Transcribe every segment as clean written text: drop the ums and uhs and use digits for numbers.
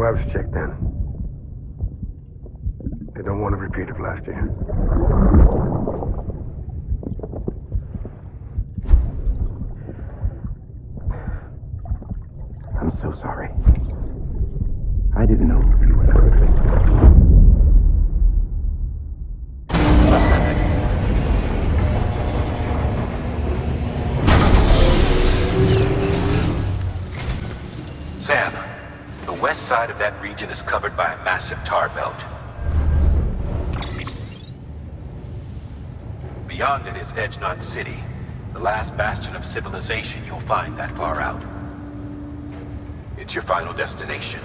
webs checked in. They don't want a repeat of last year. I'm so sorry. I didn't know you were that. Sam, the west side of that region is covered by a massive tar belt. Beyond it is Edgenot City, the last bastion of civilization you'll find that far out. It's your final destination.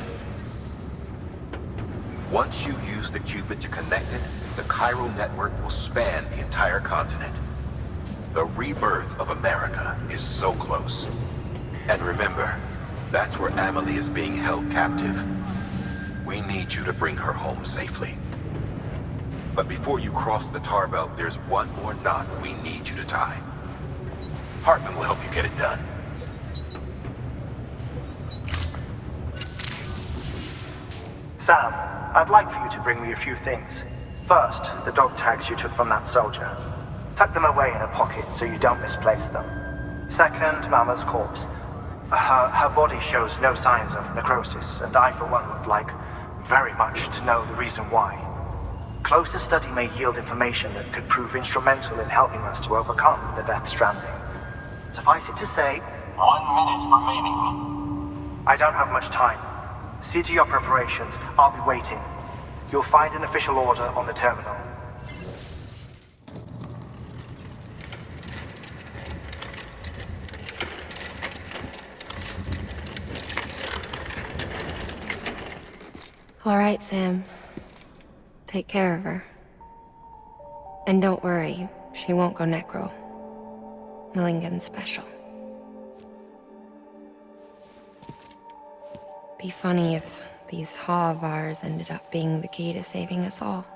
Once you use the Cupid to connect it, the chiral network will span the entire continent. The rebirth of America is so close. And remember, that's where Amelie is being held captive. We need you to bring her home safely. But before you cross the tar belt, there's one more knot we need you to tie. Hartman will help you get it done. Sam, I'd like for you to bring me a few things. First, the dog tags you took from that soldier. Tuck them away in a pocket so you don't misplace them. Second, Mama's corpse. Her body shows no signs of necrosis, and I, for one, would like very much to know the reason why. Closer study may yield information that could prove instrumental in helping us to overcome the Death Stranding. Suffice it to say, 1 minute remaining. I don't have much time. See to your preparations. I'll be waiting. You'll find an official order on the terminal. All right, Sam. Take care of her. And don't worry, she won't go necro. Millingen's special. Be funny if these Ha of ours ended up being the key to saving us all.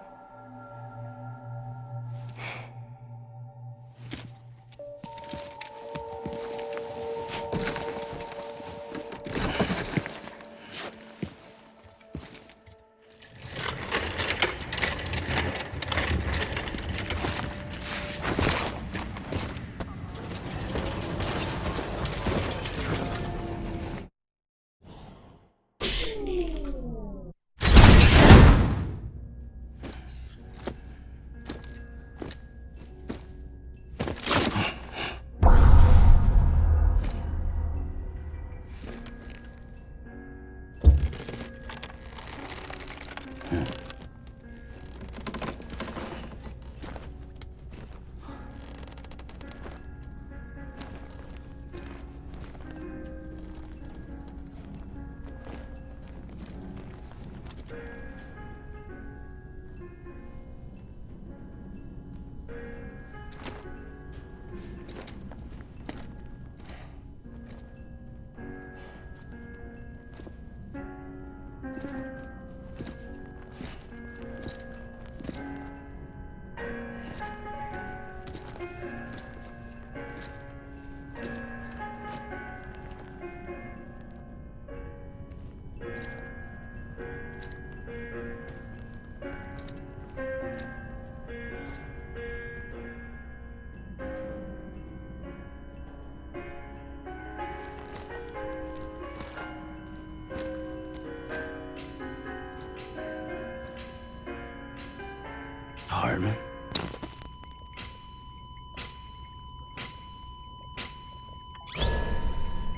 Hartman.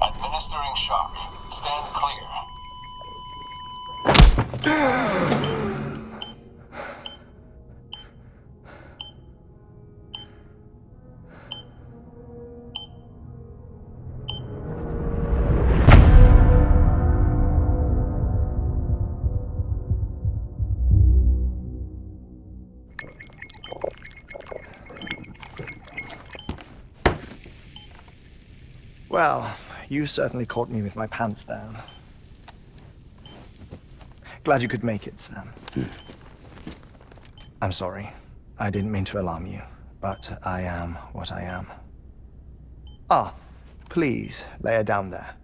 Administering shock. Stand clear. Well, you certainly caught me with my pants down. Glad you could make it, Sam. I'm sorry. I didn't mean to alarm you, but I am what I am. Ah, please, lay her down there.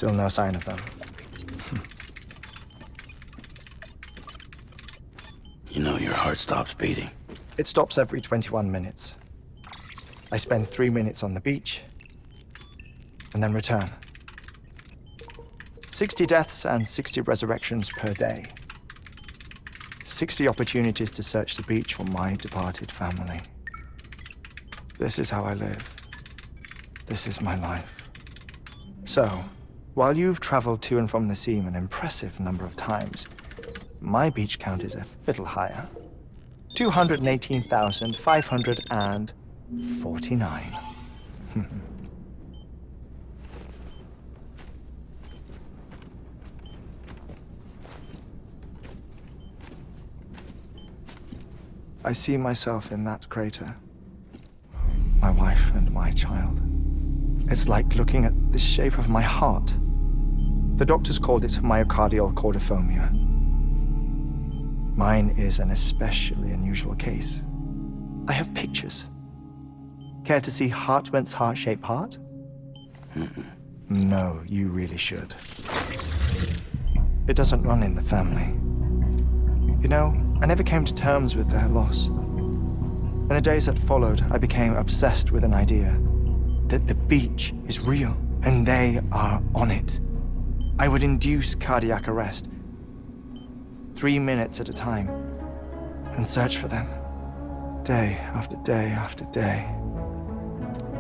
Still no sign of them. You know your heart stops beating. It stops every 21 minutes. I spend 3 minutes on the beach, and then return. 60 deaths and 60 resurrections per day. 60 opportunities to search the beach for my departed family. This is how I live. This is my life. So, while you've traveled to and from the seam an impressive number of times, my beach count is a little higher. 218,549. I see myself in that crater. My wife and my child. It's like looking at the shape of my heart. The doctors called it myocardial cordiformia. Mine is an especially unusual case. I have pictures. Care to see Hartman's heart-shaped heart? No, you really should. It doesn't run in the family. You know, I never came to terms with their loss. In the days that followed, I became obsessed with an idea that the beach is real and they are on it. I would induce cardiac arrest, 3 minutes at a time, and search for them, day after day after day.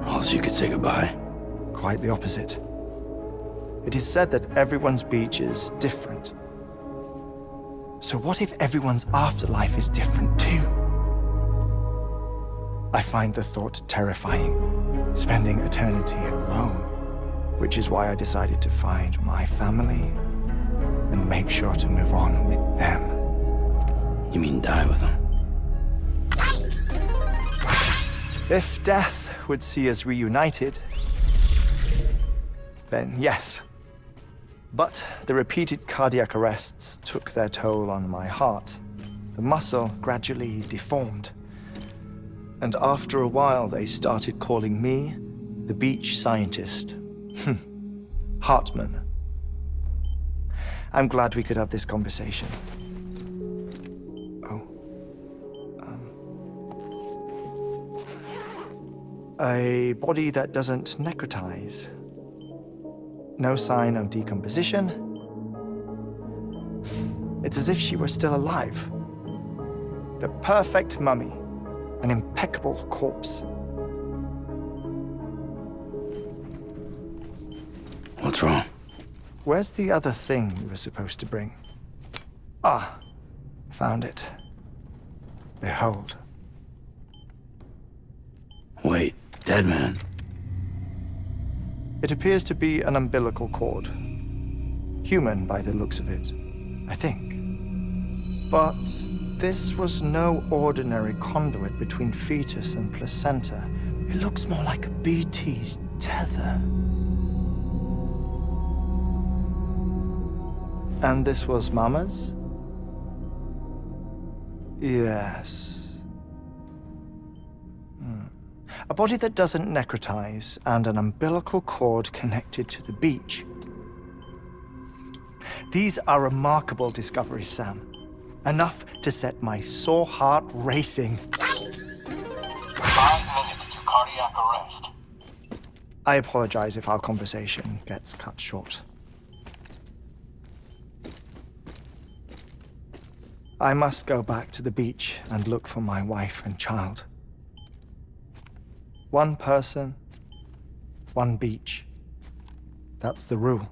Also, you could say goodbye. Quite the opposite. It is said that everyone's beach is different. So what if everyone's afterlife is different too? I find the thought terrifying, spending eternity alone, which is why I decided to find my family and make sure to move on with them. You mean die with them? If death would see us reunited, then yes. But the repeated cardiac arrests took their toll on my heart. The muscle gradually deformed. And after a while, they started calling me the beach scientist. Hartman. I'm glad we could have this conversation. A body that doesn't necrotize. No sign of decomposition. It's as if she were still alive. The perfect mummy. An impeccable corpse. What's wrong? Where's the other thing you were supposed to bring? Ah, found it. Behold. Wait, dead man? It appears to be an umbilical cord. Human by the looks of it, I think. But this was no ordinary conduit between fetus and placenta. It looks more like a BT's tether. And this was Mama's? Yes. A body that doesn't necrotize and an umbilical cord connected to the beach. These are remarkable discoveries, Sam. Enough to set my sore heart racing. 5 minutes to cardiac arrest. I apologize if our conversation gets cut short. I must go back to the beach and look for my wife and child. One person, one beach. That's the rule.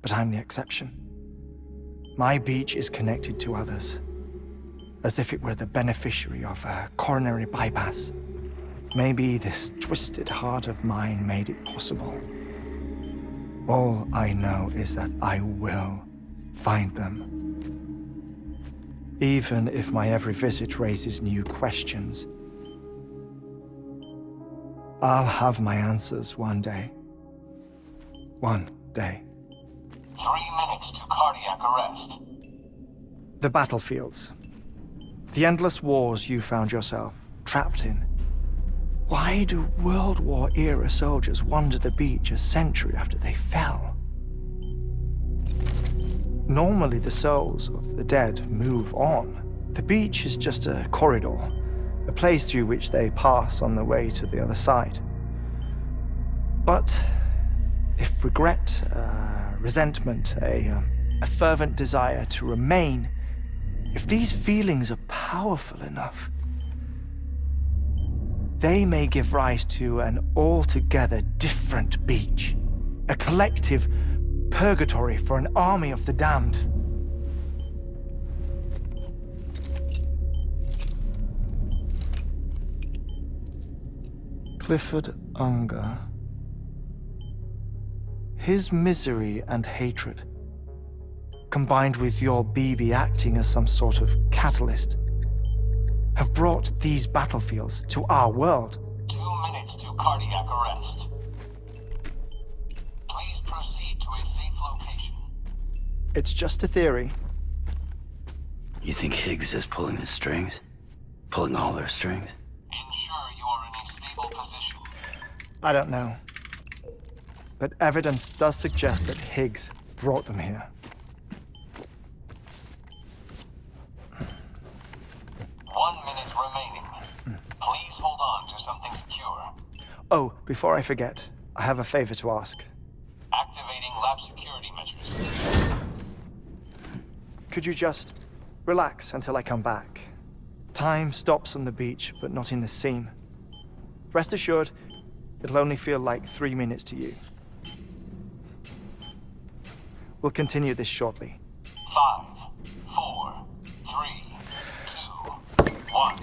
But I'm the exception. My beach is connected to others, as if it were the beneficiary of a coronary bypass. Maybe this twisted heart of mine made it possible. All I know is that I will find them. Even if my every visit raises new questions, I'll have my answers one day. One day. 3 minutes to cardiac arrest. The battlefields. The endless wars you found yourself trapped in. Why do World War era soldiers wander the beach a century after they fell? Normally, the souls of the dead move on. The beach is just a corridor, a place through which they pass on the way to the other side. But if regret, resentment, a fervent desire to remain, if these feelings are powerful enough, they may give rise to an altogether different beach, a collective purgatory for an army of the damned. Clifford Unger. His misery and hatred, combined with your BB acting as some sort of catalyst, have brought these battlefields to our world. 2 minutes to cardiac arrest. Please proceed to a safe location. It's just a theory. You think Higgs is pulling the strings? Pulling all their strings? Ensure you are in a stable position. I don't know. But evidence does suggest that Higgs brought them here. 1 minute remaining. Please hold on to something secure. Oh, before I forget, I have a favor to ask. Activating lab security measures. Could you just relax until I come back? Time stops on the beach, but not in the scene. Rest assured, it'll only feel like 3 minutes to you. We'll continue this shortly. 5, 4, 3, 2, 1.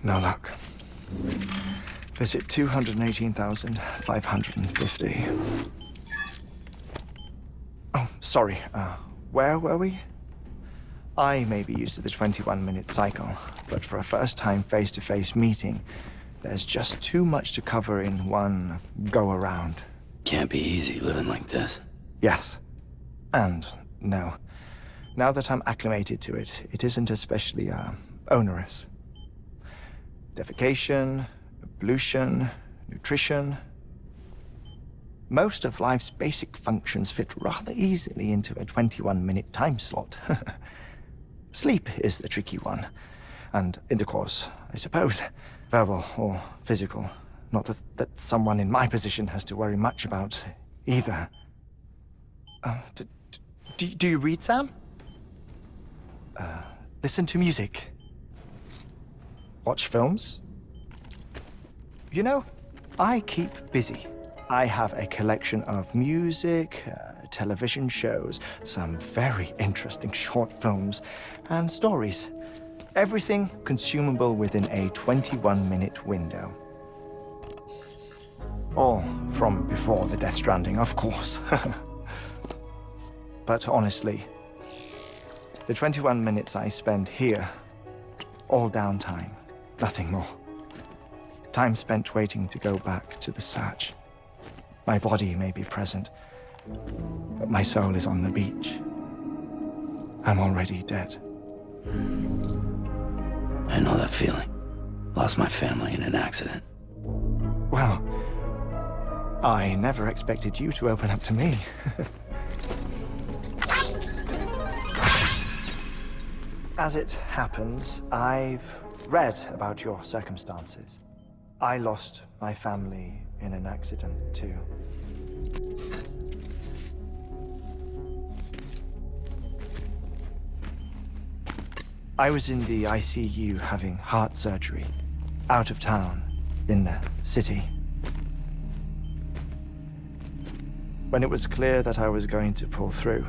No luck. Visit 218,550. Oh, sorry. Where were we? I may be used to the 21-minute cycle, but for a first-time face-to-face meeting, there's just too much to cover in one go-around. Can't be easy living like this. Yes. And no. Now that I'm acclimated to it, it isn't especially, onerous. Defecation, pollution, nutrition. Most of life's basic functions fit rather easily into a 21-minute time slot. Sleep is the tricky one. And intercourse, I suppose. Verbal or physical. Not that someone in my position has to worry much about either. Do you read, Sam? Listen to music. Watch films? You know, I keep busy. I have a collection of music, television shows, some very interesting short films, and stories. Everything consumable within a 21-minute window. All from before the Death Stranding, of course. But honestly, the 21 minutes I spend here, all downtime, nothing more. Time spent waiting to go back to the search. My body may be present, but my soul is on the beach. I'm already dead. I know that feeling. Lost my family in an accident. Well, I never expected you to open up to me. As it happens, I've read about your circumstances. I lost my family in an accident, too. I was in the ICU having heart surgery, out of town, in the city. When it was clear that I was going to pull through,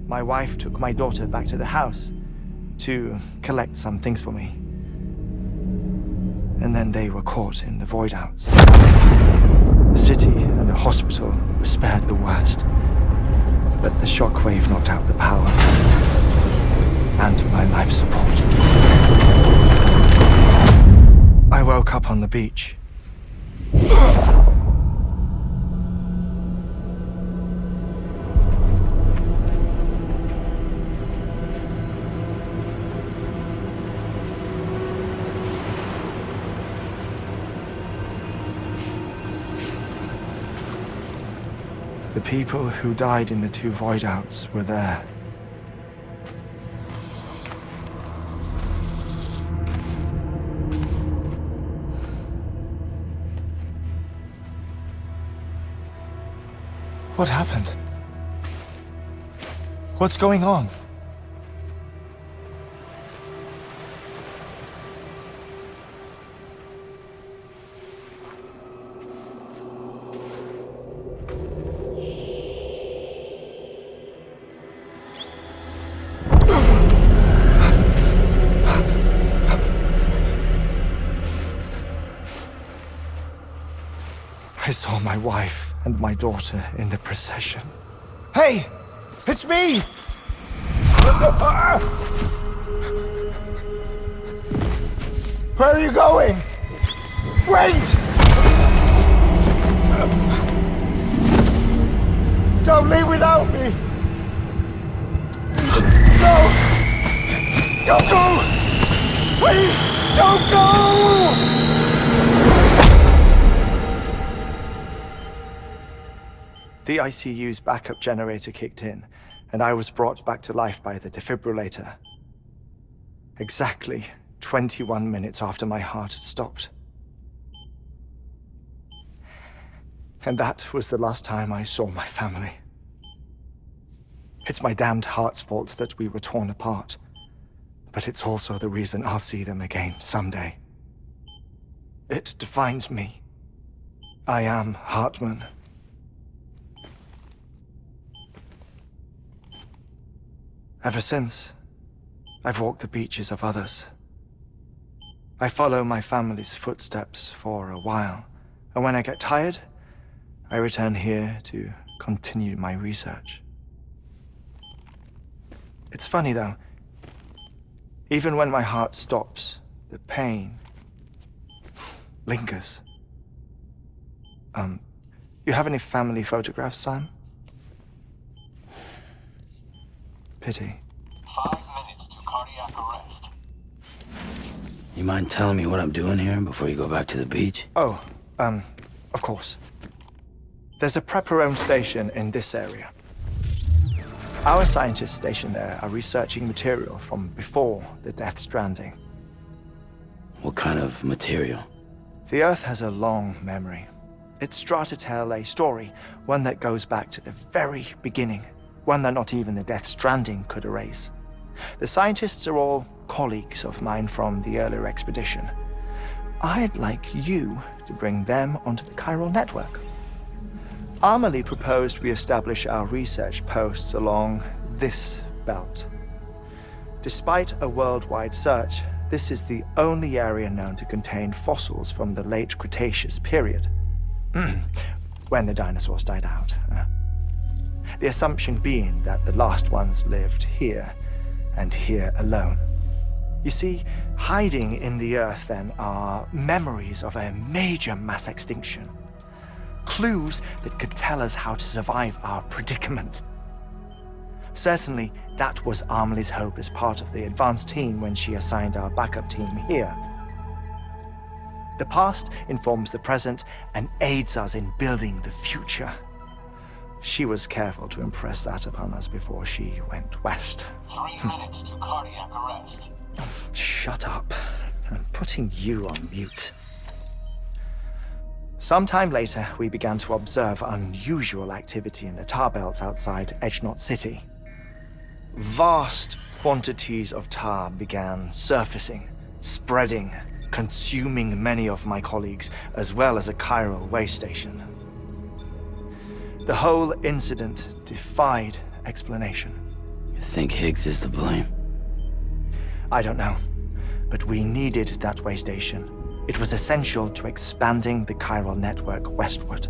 my wife took my daughter back to the house to collect some things for me. And then they were caught in the void outs. The city and the hospital were spared the worst, but the shockwave knocked out the power and my life support. I woke up on the beach. The people who died in the two void outs were there. What happened? What's going on? I saw my wife and my daughter in the procession. Hey! It's me! Where are you going? Wait! Don't leave without me! No! Don't go! Please, don't go! The ICU's backup generator kicked in, and I was brought back to life by the defibrillator. Exactly 21 minutes after my heart had stopped. And that was the last time I saw my family. It's my damned heart's fault that we were torn apart, but it's also the reason I'll see them again someday. It defines me. I am Hartman. Ever since, I've walked the beaches of others, I follow my family's footsteps for a while, and when I get tired, I return here to continue my research. It's funny though, even when my heart stops, the pain lingers. You have any family photographs, Sam? Pity. 5 minutes to cardiac arrest. You mind telling me what I'm doing here before you go back to the beach? Oh, of course. There's a Prepper-owned station in this area. Our scientists stationed there are researching material from before the Death Stranding. What kind of material? The Earth has a long memory. It's trying to tell a story, one that goes back to the very beginning, one that not even the Death Stranding could erase. The scientists are all colleagues of mine from the earlier expedition. I'd like you to bring them onto the chiral network. Amelie proposed we establish our research posts along this belt. Despite a worldwide search, this is the only area known to contain fossils from the late Cretaceous period, when the dinosaurs died out. The assumption being that the last ones lived here, and here alone. You see, hiding in the Earth then are memories of a major mass extinction. Clues that could tell us how to survive our predicament. Certainly, that was Amelie's hope as part of the advanced team when she assigned our backup team here. The past informs the present and aids us in building the future. She was careful to impress that upon us before she went west. 3 minutes to cardiac arrest. Shut up. I'm putting you on mute. Sometime later, we began to observe unusual activity in the tar belts outside Edgenot City. Vast quantities of tar began surfacing, spreading, consuming many of my colleagues, as well as a chiral way station. The whole incident defied explanation. You think Higgs is to blame? I don't know, but we needed that way station. It was essential to expanding the chiral network westward.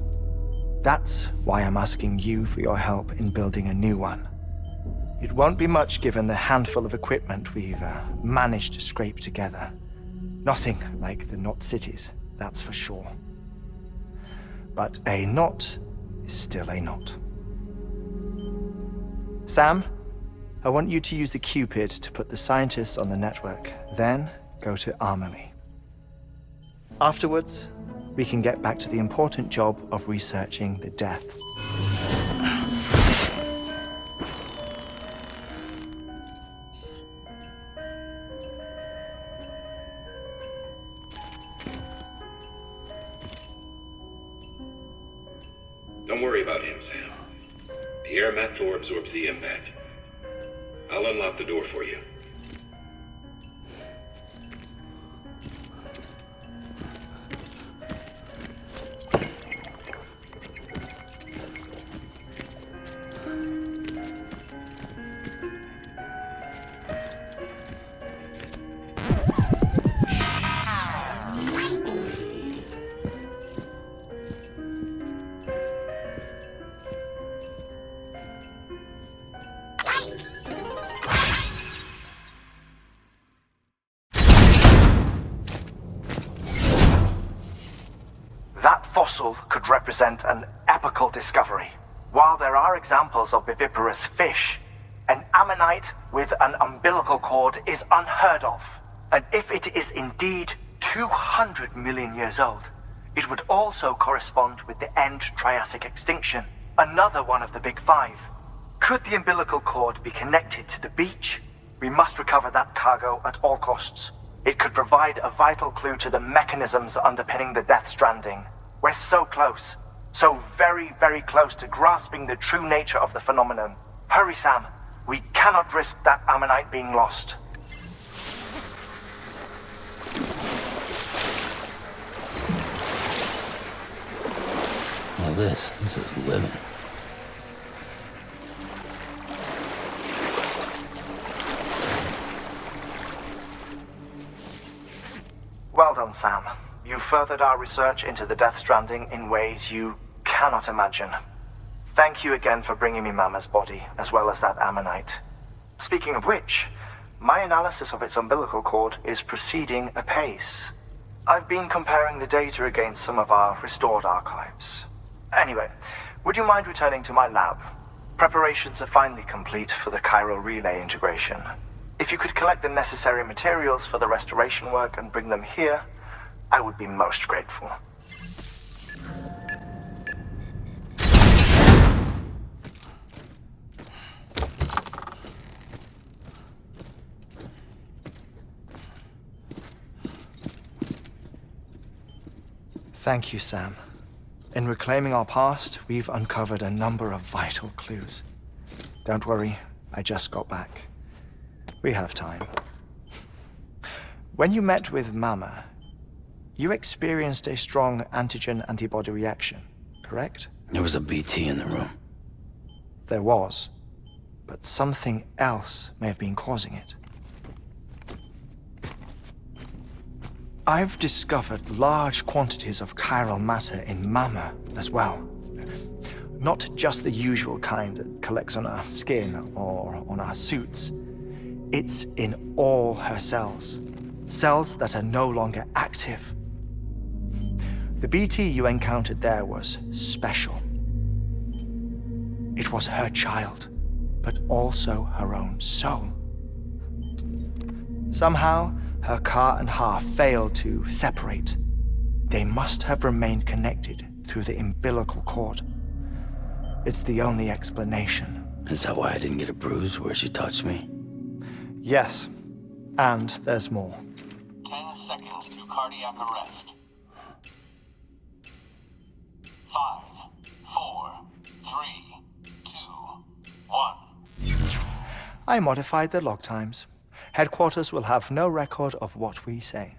That's why I'm asking you for your help in building a new one. It won't be much given the handful of equipment we've managed to scrape together. Nothing like the knot cities, that's for sure. But a knot is still a knot. Sam, I want you to use the Cupid to put the scientists on the network, then go to Amelie. Afterwards, we can get back to the important job of researching the deaths. Don't worry about him, Sam. The air mat floor absorbs the impact. I'll unlock the door for you. That fossil could represent an epochal discovery. While there are examples of viviparous fish, an ammonite with an umbilical cord is unheard of. And if it is indeed 200 million years old, it would also correspond with the end Triassic extinction, another one of the big five. Could the umbilical cord be connected to the beach? We must recover that cargo at all costs. It could provide a vital clue to the mechanisms underpinning the Death Stranding. We're so close. So very, very close to grasping the true nature of the phenomenon. Hurry, Sam. We cannot risk that ammonite being lost. Well, this is living. Well done, Sam. You furthered our research into the Death Stranding in ways you cannot imagine. Thank you again for bringing me Mama's body, as well as that ammonite. Speaking of which, my analysis of its umbilical cord is proceeding apace. I've been comparing the data against some of our restored archives. Anyway, would you mind returning to my lab? Preparations are finally complete for the chiral relay integration. If you could collect the necessary materials for the restoration work and bring them here, I would be most grateful. Thank you, Sam. In reclaiming our past, we've uncovered a number of vital clues. Don't worry, I just got back. We have time. When you met with Mama, you experienced a strong antigen-antibody reaction, correct? There was a BT in the room. There was, but something else may have been causing it. I've discovered large quantities of chiral matter in Mama as well. Not just the usual kind that collects on our skin or on our suits. It's in all her cells. Cells that are no longer active. The BT you encountered there was special. It was her child, but also her own soul. Somehow, her car and half failed to separate. They must have remained connected through the umbilical cord. It's the only explanation. Is that why I didn't get a bruise where she touched me? Yes, and there's more. 10 seconds to cardiac arrest. 5, 4, 3, 2, 1. I modified the log times. Headquarters will have no record of what we say.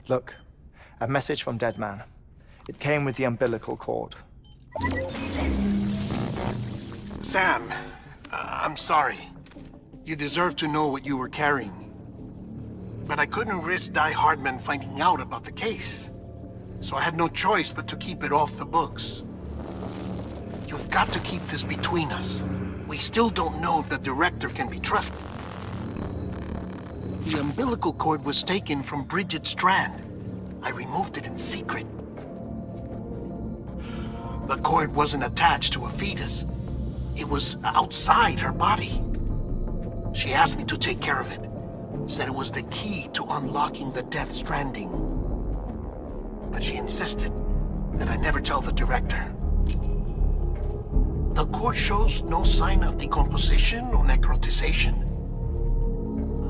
Look, a message from Deadman. It came with the umbilical cord. Sam, I'm sorry. You deserve to know what you were carrying. But I couldn't risk Die Hardman finding out about the case. So I had no choice but to keep it off the books. You've got to keep this between us. We still don't know if the director can be trusted. The umbilical cord was taken from Bridget Strand. I removed it in secret. The cord wasn't attached to a fetus. It was outside her body. She asked me to take care of it. Said it was the key to unlocking the Death Stranding. But she insisted that I never tell the director. The cord shows no sign of decomposition or necrotization.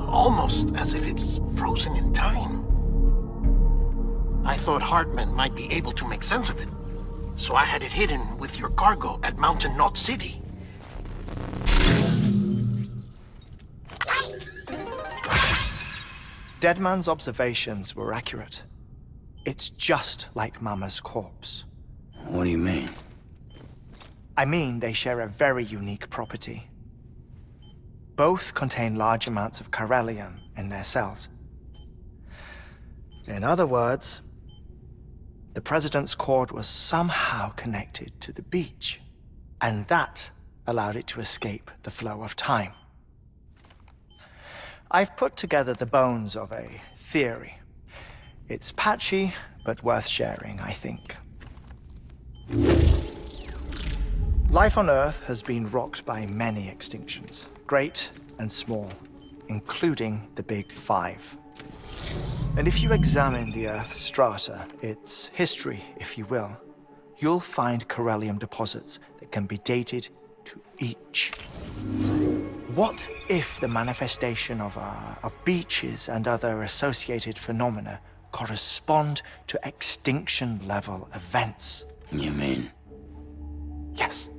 Almost as if it's frozen in time. I thought Hartman might be able to make sense of it, so I had it hidden with your cargo at Mountain Knot City. Deadman's observations were accurate. It's just like Mama's corpse. What do you mean? I mean, they share a very unique property. Both contain large amounts of chiralium in their cells. In other words, the President's cord was somehow connected to the beach, and that allowed it to escape the flow of time. I've put together the bones of a theory. It's patchy, but worth sharing, I think. Life on Earth has been rocked by many extinctions, great and small, including the Big Five. And if you examine the Earth's strata, its history, if you will, you'll find chiralium deposits that can be dated to each. What if the manifestation of beaches and other associated phenomena correspond to extinction-level events? You mean? Yes.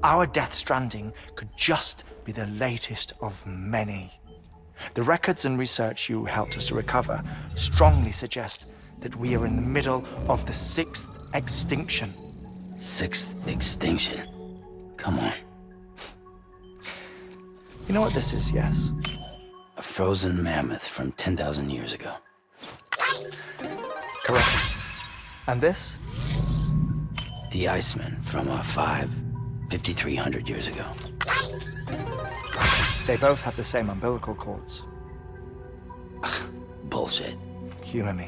Our Death Stranding could just be the latest of many. The records and research you helped us to recover strongly suggest that we are in the middle of the 6th extinction. 6th extinction? Come on. You know what this is, yes? A frozen mammoth from 10,000 years ago. Correct. And this? The Iceman from 5,300 years ago. They both have the same umbilical cords. Bullshit. Humor me.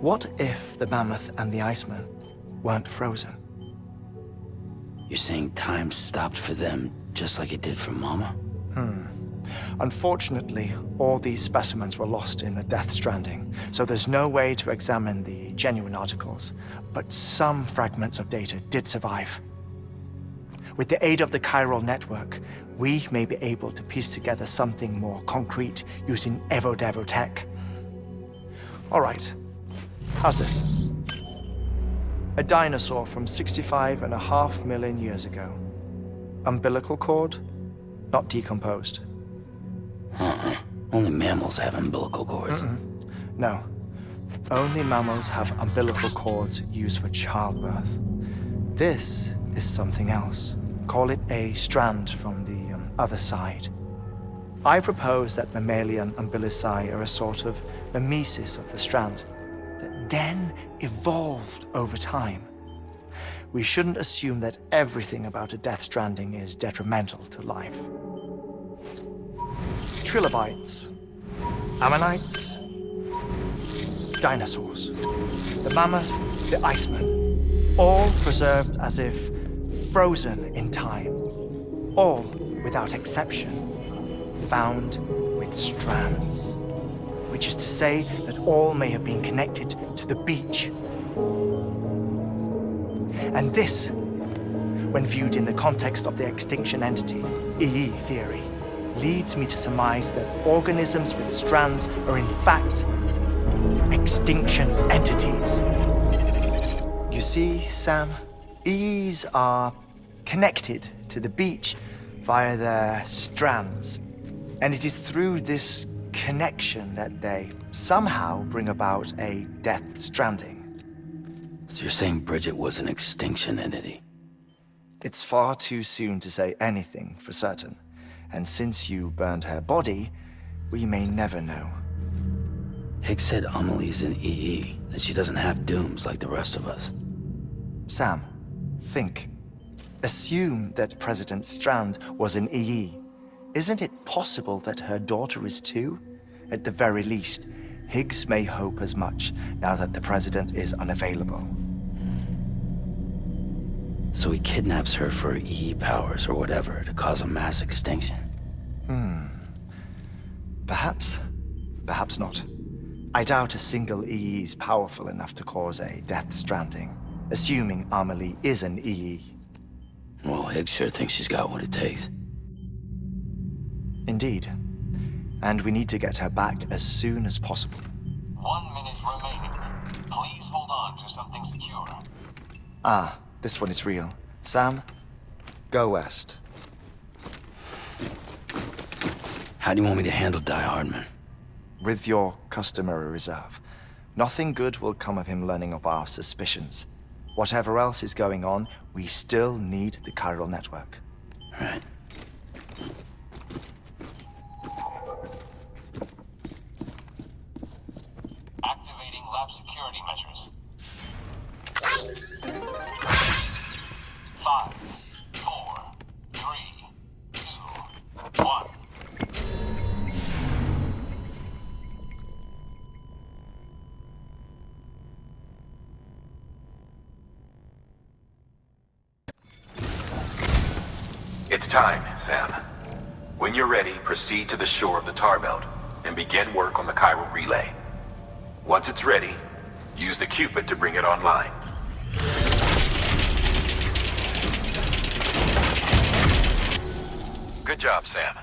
What if the mammoth and the Iceman weren't frozen? You're saying time stopped for them just like it did for Mama? Unfortunately, all these specimens were lost in the Death Stranding, so there's no way to examine the genuine articles. But some fragments of data did survive. With the aid of the chiral network, we may be able to piece together something more concrete using Evo-Devo tech. All right, how's this? A dinosaur from 65.5 million years ago. Umbilical cord, not decomposed. Only mammals have umbilical cords. No. Only mammals have umbilical cords used for childbirth. This is something else. Call it a strand from the other side. I propose that mammalian umbilici are a sort of mimesis of the strand that then evolved over time. We shouldn't assume that everything about a Death Stranding is detrimental to life. Trilobites, ammonites, dinosaurs, the mammoth, the Iceman, all preserved as if frozen in time, all without exception, found with strands, which is to say that all may have been connected to the beach. And this, when viewed in the context of the extinction entity, EE theory, leads me to surmise that organisms with strands are in fact extinction entities. You see, Sam, EEs are connected to the beach via their strands. And it is through this connection that they somehow bring about a Death Stranding. So you're saying Bridget was an extinction entity? It's far too soon to say anything for certain. And since you burned her body, we may never know. Higgs said Amelie's an EE, that she doesn't have dooms like the rest of us. Sam, think. Assume that President Strand was an EE. Isn't it possible that her daughter is too? At the very least, Higgs may hope as much now that the president is unavailable. So he kidnaps her for EE powers or whatever to cause a mass extinction. Perhaps. Perhaps not. I doubt a single EE is powerful enough to cause a Death Stranding, assuming Amelie is an EE. Well, Higgs sure thinks she's got what it takes. Indeed. And we need to get her back as soon as possible. 1 minute remaining. Please hold on to something secure. Ah, this one is real. Sam, go west. How do you want me to handle Die Hardman? With your customary reserve. Nothing good will come of him learning of our suspicions. Whatever else is going on, we still need the chiral network. Right. Activating lab security measures. 5, 4, 3, 2, 1. It's time, Sam. When you're ready, proceed to the shore of the tar belt and begin work on the chiral relay. Once it's ready, use the Cupid to bring it online. Good job, Sam.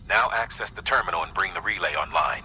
Now access the terminal and bring the relay online.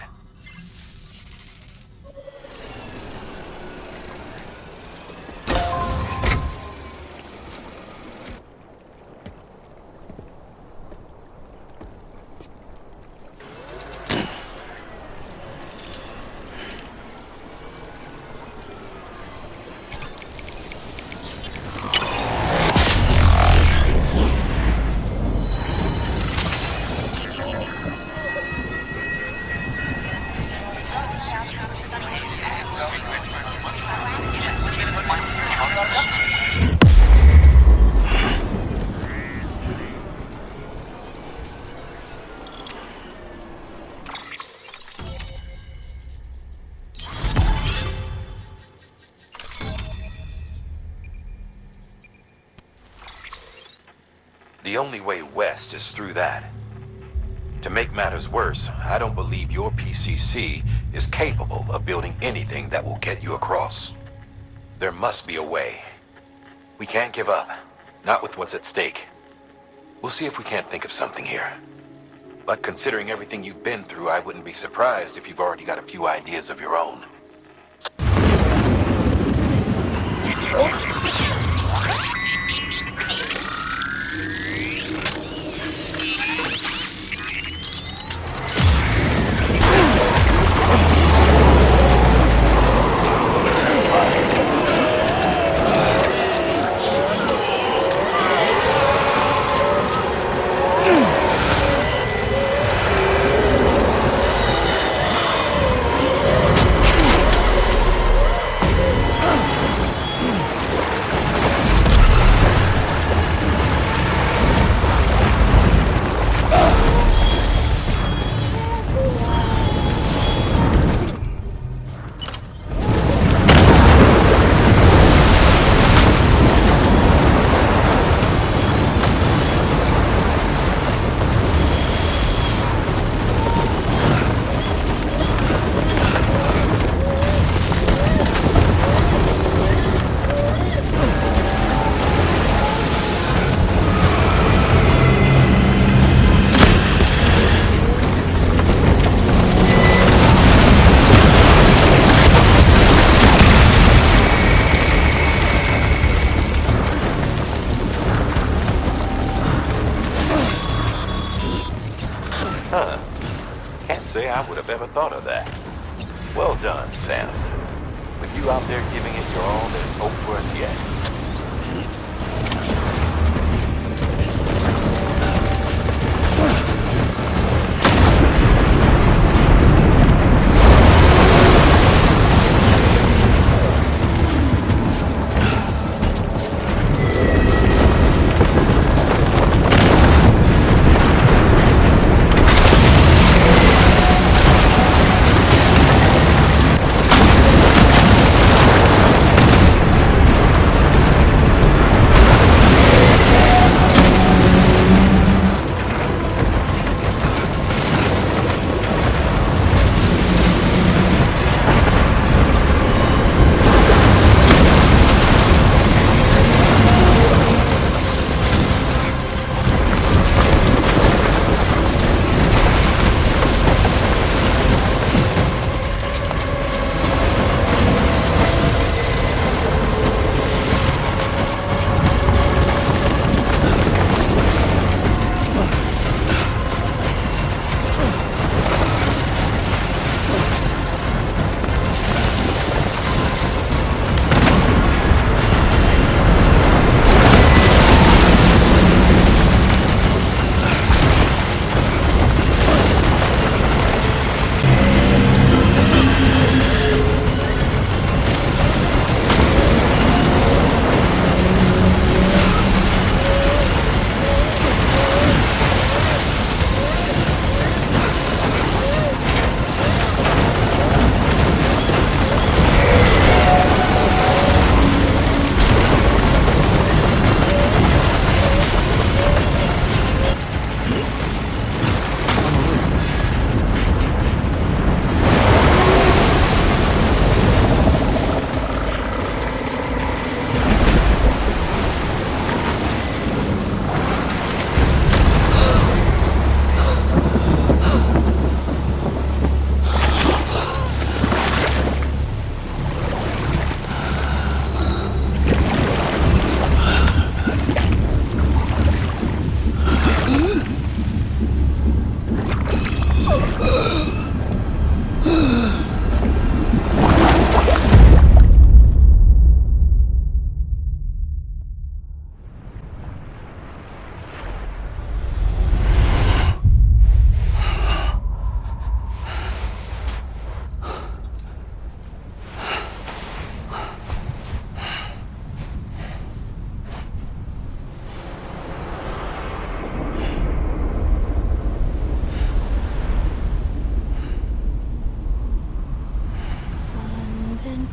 The only way west is through that. To make matters worse, I don't believe your PCC is capable of building anything that will get you across. There must be a way. We can't give up. Not with what's at stake. We'll see if we can't think of something here. But considering everything you've been through, I wouldn't be surprised if you've already got a few ideas of your own. Can't say I would have ever thought of that. Well done, Sam. With you out there giving it your all, there's hope for us yet.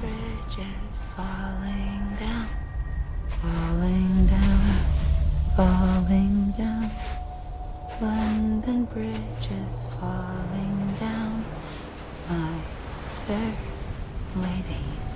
Bridges falling down, falling down, falling down. bridge is falling down, my fair lady.